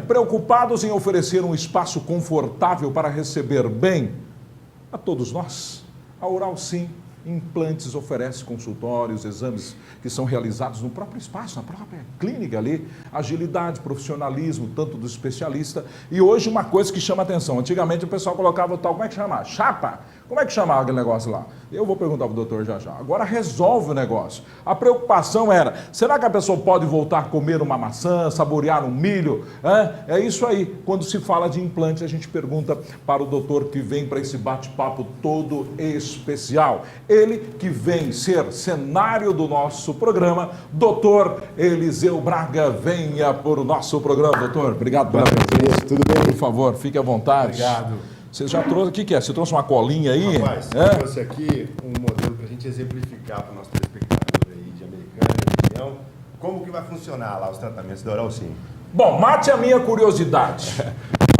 preocupados em oferecer um espaço confortável para receber bem a todos nós, a Oral Sim Implantes oferece consultórios, exames que são realizados no próprio espaço, na própria clínica ali, agilidade, profissionalismo, tanto do especialista. E hoje uma coisa que chama atenção, antigamente o pessoal colocava o tal, como é que chama? Chapa? Como é que chamava aquele negócio lá? Eu vou perguntar para o doutor já já. Agora resolve o negócio. A preocupação era, será que a pessoa pode voltar a comer uma maçã, saborear um milho? É isso aí. Quando se fala de implante, a gente pergunta para o doutor que vem para esse bate-papo todo especial. Ele que vem ser cenário do nosso programa, doutor Eliseu Braga, venha para o nosso programa, doutor. Obrigado pela presença. Tudo bem? Por favor, fique à vontade. Obrigado. Você já trouxe, o que é? Você trouxe uma colinha aí? Rapaz, eu trouxe aqui um modelo para a gente exemplificar para o nosso telespectador aí de Americana, de União, como que vai funcionar lá os tratamentos da Oral Sim. Bom, mate a minha curiosidade.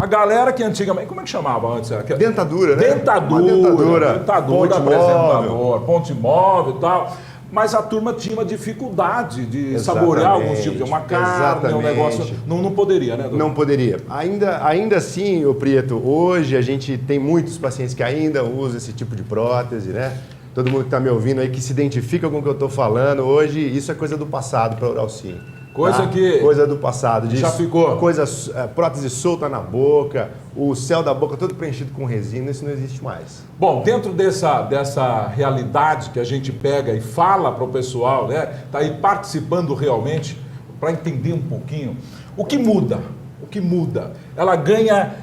A galera que antigamente, como é que chamava antes? Dentadura, né? Dentadura, ponte apresentador, ponte móvel e tal. Mas a turma tinha uma dificuldade de saborear algum tipo de uma carne, um negócio. Não poderia, né, doutor? Não poderia. Ainda assim, ô Prieto, hoje a gente tem muitos pacientes que ainda usam esse tipo de prótese, né? Todo mundo que está me ouvindo aí que se identifica com o que eu estou falando, hoje isso é coisa do passado para Oral Sim. Coisa que... Coisa do passado. Já ficou. Prótese solta na boca, o céu da boca todo preenchido com resina, isso não existe mais. Bom, dentro dessa realidade que a gente pega e fala para o pessoal, né? Está aí participando realmente, para entender um pouquinho, o que muda? O que muda? Ela ganha,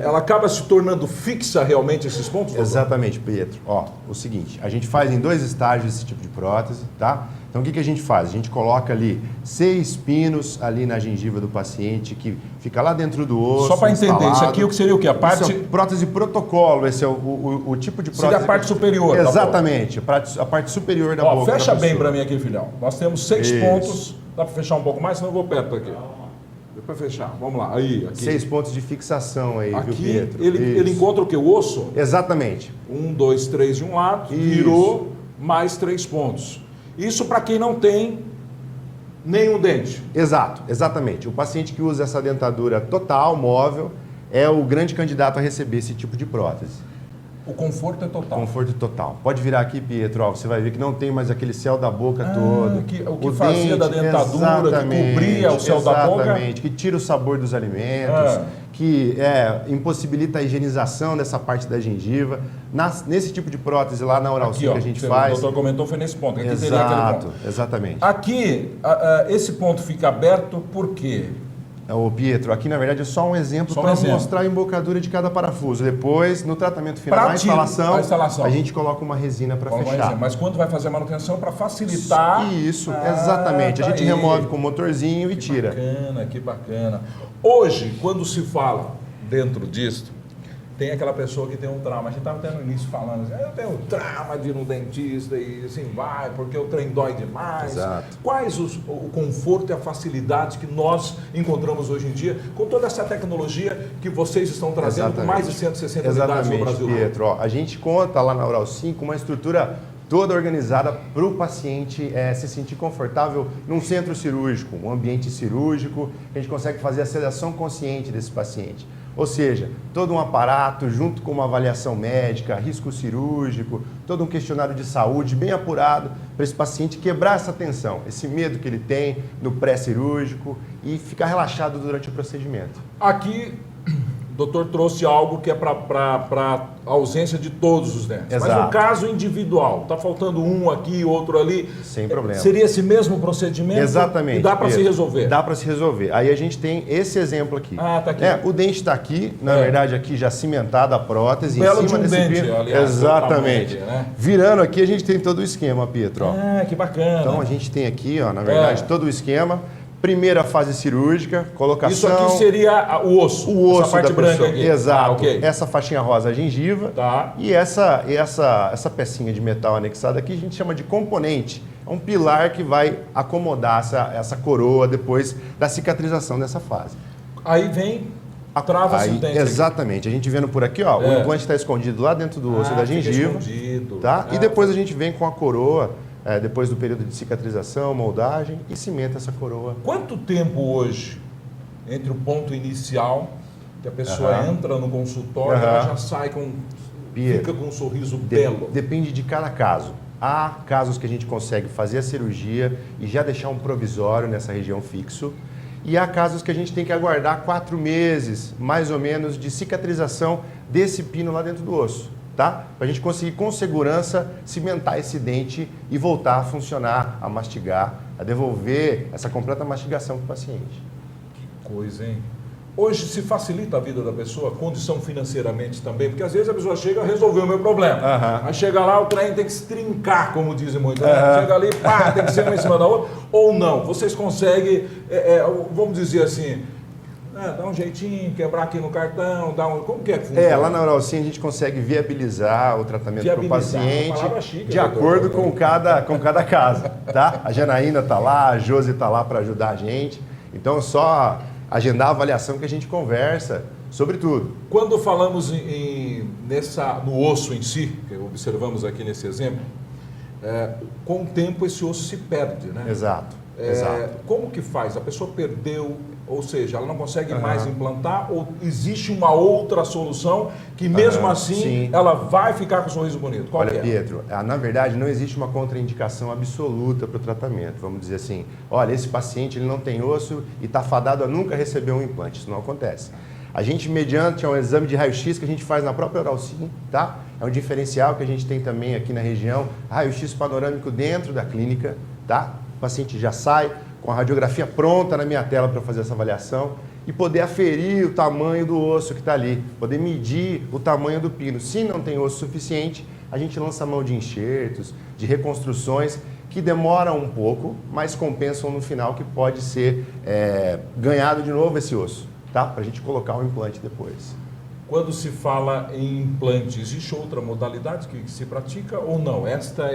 ela acaba se tornando fixa realmente esses pontos? Doutor? Exatamente, Pietro. Ó, o seguinte, a gente faz em 2 estágios esse tipo de prótese, tá? Então, o que a gente faz? A gente coloca ali 6 pinos ali na gengiva do paciente, que fica lá dentro do osso. Só para entender, isso aqui o que seria o quê? A parte... Isso é prótese protocolo, esse é o tipo de prótese... Seria a parte superior. Exatamente, a parte superior da boca. Fecha bem para mim aqui, filhão. Nós temos 6 pontos. Dá para fechar um pouco mais, senão eu vou perto aqui. Dá para fechar. Vamos lá. Aí, aqui. 6 pontos de fixação aí, aqui, viu, Pietro? Ele encontra o quê? O osso? Exatamente. 1, 2, 3 de um lado, virou mais 3 pontos. Isso para quem não tem nenhum dente. Exatamente. O paciente que usa essa dentadura total, móvel, é o grande candidato a receber esse tipo de prótese. O conforto é total. Conforto total. Pode virar aqui, Pietro, ó, você vai ver que não tem mais aquele céu da boca todo. O que fazia da dentadura, que cobria o céu da boca. Exatamente, que tira o sabor dos alimentos, que impossibilita a higienização dessa parte da gengiva. Nesse tipo de prótese lá na Oral Sim que a gente faz... O doutor comentou foi nesse ponto. Aqui Exato, exatamente. Aqui, esse ponto fica aberto por quê? Ô Pietro, aqui na verdade é só um exemplo para mostrar a embocadura de cada parafuso. Depois, no tratamento final, na instalação, a gente coloca uma resina para fechar. Mas quando vai fazer a manutenção, para facilitar... Isso, exatamente. A gente remove com o motorzinho e tira. Que bacana. Hoje, quando se fala dentro disso, tem aquela pessoa que tem um trauma. A gente estava até no início falando assim, eu tenho trauma de ir no dentista e assim vai, porque o trem dói demais. Exato. Quais o conforto e a facilidade que nós encontramos hoje em dia com toda essa tecnologia que vocês estão trazendo com mais de 160 unidades no Brasil? Pietro. Ó, a gente conta lá na Oral Sim com uma estrutura toda organizada para o paciente se sentir confortável num centro cirúrgico, um ambiente cirúrgico, a gente consegue fazer a sedação consciente desse paciente. Ou seja, todo um aparato junto com uma avaliação médica, risco cirúrgico, todo um questionário de saúde bem apurado para esse paciente quebrar essa tensão, esse medo que ele tem no pré-cirúrgico e ficar relaxado durante o procedimento. Aqui, o doutor trouxe algo que é para a ausência de todos os dentes. Exato. Mas no caso individual, está faltando um aqui, outro ali. Sem problema. Seria esse mesmo procedimento? Exatamente. E dá para se resolver? Dá para se resolver. Aí a gente tem esse exemplo aqui. Tá aqui. O dente está aqui, na verdade aqui já cimentada a prótese. Belo em cima de um desse dente, aliás. Exatamente. Tamanho, né? Virando aqui a gente tem todo o esquema, Pietro. Que bacana. Então a gente tem aqui, ó, na verdade, todo o esquema. Primeira fase cirúrgica, colocação... Isso aqui seria o osso. O osso essa parte da branca pessoa. aqui. Exato. Okay. Essa faixinha rosa, a gengiva. Tá. E essa pecinha de metal anexada aqui a gente chama de componente. É um pilar que vai acomodar essa coroa depois da cicatrização dessa fase. Aí vem... Trava-se o dente. Exatamente. A gente vendo por aqui, ó, o implante está escondido lá dentro do osso da gengiva. Tá? E depois a gente vem com a coroa, depois do período de cicatrização, moldagem, e cimenta essa coroa. Quanto tempo hoje entre o ponto inicial, que a pessoa entra no consultório, ela já sai fica com um sorriso belo? Depende de cada caso. Há casos que a gente consegue fazer a cirurgia e já deixar um provisório nessa região fixo. E há casos que a gente tem que aguardar 4 meses, mais ou menos, de cicatrização desse pino lá dentro do osso, tá? Para a gente conseguir com segurança cimentar esse dente e voltar a funcionar, a mastigar, a devolver essa completa mastigação para o paciente. Que coisa, hein? Hoje se facilita a vida da pessoa, condição financeiramente também, porque às vezes a pessoa chega a resolver o meu problema. Mas chega lá, o trem tem que se trincar, como dizem muito. Né? Chega ali, pá, tem que ser uma em cima da outra. Ou não, vocês conseguem, vamos dizer assim, dá um jeitinho, quebrar aqui no cartão, como que funciona? Lá na Oral Sim a gente consegue viabilizar o tratamento para o paciente chique, de acordo com cada caso. Tá? A Janaína está lá, a Josi está lá para ajudar a gente. Então só agendar a avaliação que a gente conversa sobre tudo. Quando falamos no osso em si, que observamos aqui nesse exemplo, com o tempo esse osso se perde, né? Exato. Como que faz? A pessoa perdeu, ou seja, ela não consegue mais implantar, ou existe uma outra solução que mesmo assim ela vai ficar com o sorriso bonito? Qual Olha, Pietro, na verdade não existe uma contraindicação absoluta para o tratamento. Vamos dizer assim, olha, esse paciente ele não tem osso e está fadado a nunca receber um implante. Isso não acontece. A gente, mediante um exame de raio-x que a gente faz na própria Oral Sim, tá? É um diferencial que a gente tem também aqui na região, raio-x panorâmico dentro da clínica, tá? O paciente já sai com a radiografia pronta na minha tela para fazer essa avaliação e poder aferir o tamanho do osso que está ali, poder medir o tamanho do pino. Se não tem osso suficiente, a gente lança a mão de enxertos, de reconstruções que demoram um pouco, mas compensam no final que pode ser ganhado de novo esse osso, tá? Para a gente colocar o implante depois. Quando se fala em implante, existe outra modalidade que se pratica ou não? Esta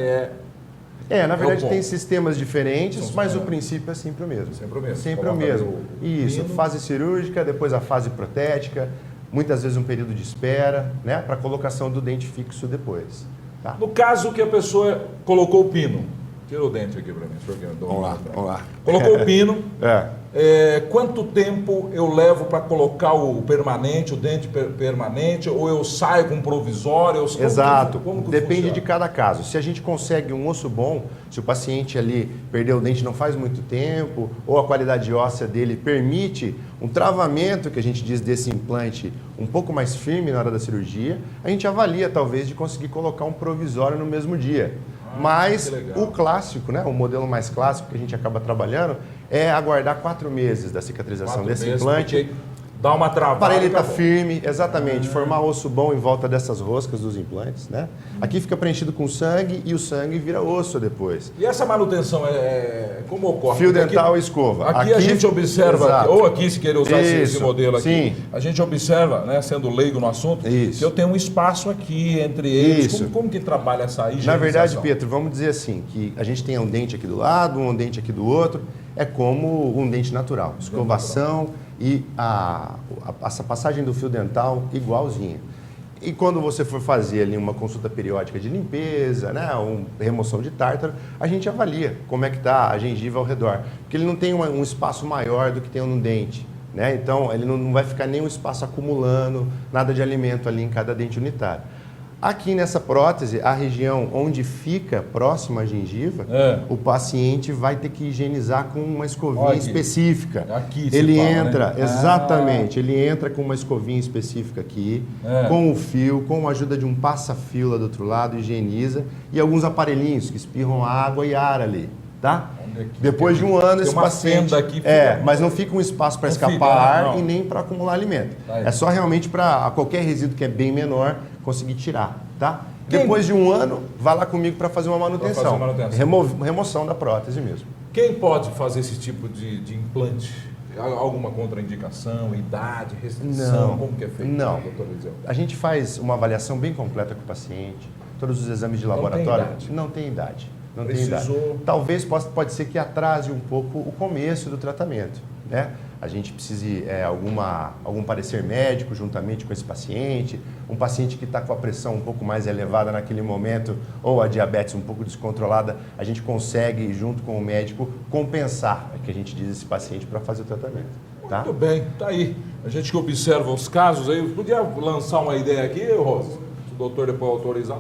na verdade tem sistemas diferentes, mas o princípio é sempre o mesmo. Sempre o mesmo. Sempre o mesmo. Isso, fase cirúrgica, depois a fase protética, muitas vezes um período de espera, né, para colocação do dente fixo depois. Tá? No caso que a pessoa colocou o pino, tira o dente aqui para mim. Vamos lá. Colocou o pino. Quanto tempo eu levo para colocar o permanente, o dente permanente, ou eu saio com um provisório? Exato. Como Depende funciona? de cada caso. Se a gente consegue um osso bom, se o paciente ali perdeu o dente não faz muito tempo, ou a qualidade óssea dele permite um travamento, que a gente diz desse implante, um pouco mais firme na hora da cirurgia, a gente avalia talvez de conseguir colocar um provisório no mesmo dia. Mas o clássico, né, o modelo mais clássico que a gente acaba trabalhando é aguardar 4 meses da cicatrização desse implante. Dá uma travada. Para ele estar firme, exatamente, formar osso bom em volta dessas roscas dos implantes, né? Aqui fica preenchido com sangue e o sangue vira osso depois. E essa manutenção como ocorre? Fio dental e escova. Aqui a gente observa, ou aqui se querer usar esse modelo aqui, a gente observa, né, sendo leigo no assunto, que eu tenho um espaço aqui entre eles. Como que trabalha essa higienização? Na verdade, Pietro, vamos dizer assim, que a gente tem um dente aqui do lado, um dente aqui do outro, é como um dente natural. Escovação e essa passagem do fio dental igualzinha. E quando você for fazer ali uma consulta periódica de limpeza, né, remoção de tártaro, a gente avalia como é que está a gengiva ao redor. Porque ele não tem um espaço maior do que tem no dente, né? Então, ele não vai ficar nenhum espaço acumulando, nada de alimento ali em cada dente unitário. Aqui nessa prótese, a região onde fica próxima à gengiva, o paciente vai ter que higienizar com uma escovinha específica. Aqui ele fala, entra, né? Exatamente, ele entra com uma escovinha específica aqui, com o fio, com a ajuda de um passa-fio lá do outro lado, higieniza, e alguns aparelhinhos que espirram água e ar ali, tá? Depois de um ano, esse paciente... Aqui mas não fica um espaço para escapar ar e nem para acumular alimento. É só realmente para qualquer resíduo que é bem menor conseguir tirar, tá? Depois de um ano, vá lá comigo para fazer uma manutenção. Remoção da prótese mesmo. Quem pode fazer esse tipo de implante? Alguma contraindicação, idade, restrição? Como que é feito? Não. A gente faz uma avaliação bem completa com o paciente, todos os exames de laboratório. Não tem idade. Não tem idade. Talvez pode ser que atrase um pouco o começo do tratamento, né? A gente precise algum parecer médico juntamente com esse paciente, um paciente que está com a pressão um pouco mais elevada naquele momento ou a diabetes um pouco descontrolada, a gente consegue, junto com o médico, compensar, que a gente diz esse paciente para fazer o tratamento. Tá? Muito bem, tá aí. A gente que observa os casos aí, podia lançar uma ideia aqui, Rosa, se o doutor depois autorizar,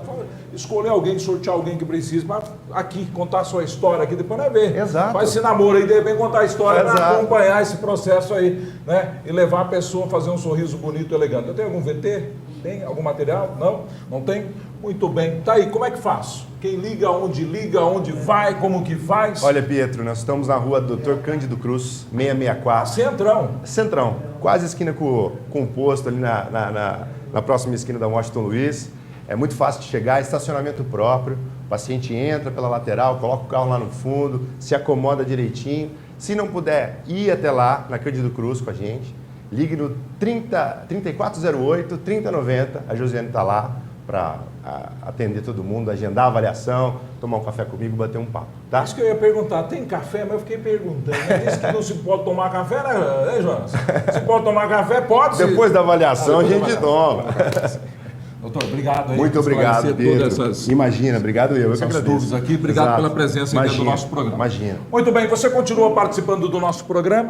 escolher alguém, sortear alguém que precisa, mas aqui, contar a sua história aqui, depois nós ver. Exato. Faz esse namoro aí, de repente contar a história para Exato. acompanhar esse processo aí, né? E levar a pessoa a fazer um sorriso bonito e elegante. Tem algum VT? Tem algum material? Não? Não tem? Muito bem. Tá aí, como é que faço? Quem liga, onde vai, como que faz? Olha, Pietro, nós estamos na rua Dr. Cândido Cruz, 664. Centrão. Centrão, quase esquina com o posto, ali na próxima esquina da Washington Luiz. É muito fácil de chegar, estacionamento próprio. O paciente entra pela lateral, coloca o carro lá no fundo, se acomoda direitinho. Se não puder ir até lá, na Cândido Cruz com a gente, ligue no 3408-3090. A Josiane está lá para atender todo mundo, agendar a avaliação, tomar um café comigo, bater um papo, tá? Isso que eu ia perguntar, tem café? Mas eu fiquei perguntando. Diz que não se pode tomar café, né, Jonas? Se pode tomar café, pode. Depois da avaliação a gente toma. Doutor, obrigado aí. Muito por obrigado, esclarecer Pedro. todas essas Imagina, obrigado eu que essas agradeço. dúvidas aqui. Obrigado Exato. pela presença aí dentro do Imagina, nosso programa. Imagina. Muito bem, você continua participando do nosso programa.